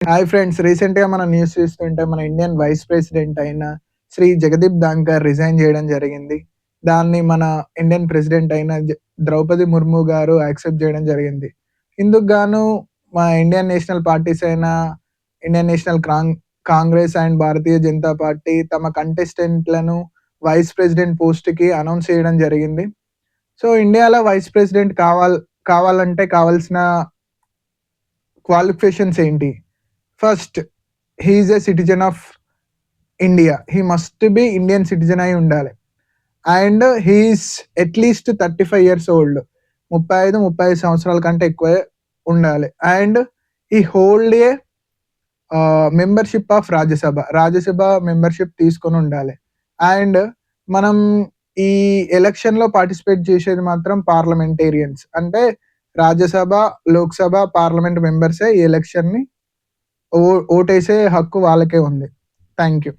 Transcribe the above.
Hi friends. రీసెంట్‌గా మనం news చూస్తుంటే మన ఇండియన్ వైస్ ప్రెసిడెంట్ అయిన శ్రీ జగదీప్ ధాంకర్ రిజైన్ జేయడం జరిగింది. దాన్ని మన ఇండియన్ ప్రెసిడెంట్ అయిన ద్రౌపది ముర్ము గారు యాక్సెప్ట్ జేయడం జరిగింది. ఇందుకు గాను మా ఇండియన్ నేషనల్ పార్టీస్ అయిన Indian national Congress and Bharatiya Janata party తమ కంటెస్టెంట్‌లను వైస్ ప్రెసిడెంట్ పోస్ట్‌కి అనౌన్స్ చేయడం జరిగింది. సో, ఇండియాలో వైస్ ప్రెసిడెంట్ కావాలంటే కావాల్సిన క్వాలిఫికేషన్స్ ఏంటి? First, he is a citizen of India. He must be Indian citizen అయి ఉండాలి. And he is at least 35 years old. 35 సంవత్సరాల కంటే ఎక్కువే ఉండాలి. And he hold a membership of Rajya Sabha. Rajya Sabha membership తీసుకొనుండాలి. అండ్ మనం ఈ ఎలక్షన్‌లో పార్టిసిపేట్ చేసేది మాత్రం పార్లమెంటేరియన్స్. అంటే రాజ్యసభ, లోక్‌సభ, పార్లమెంట్ మెంబర్సే ఈ ఎలక్షన్‌ని ఓటేసే హక్కు వాళ్ళకే ఉంది. Thank you.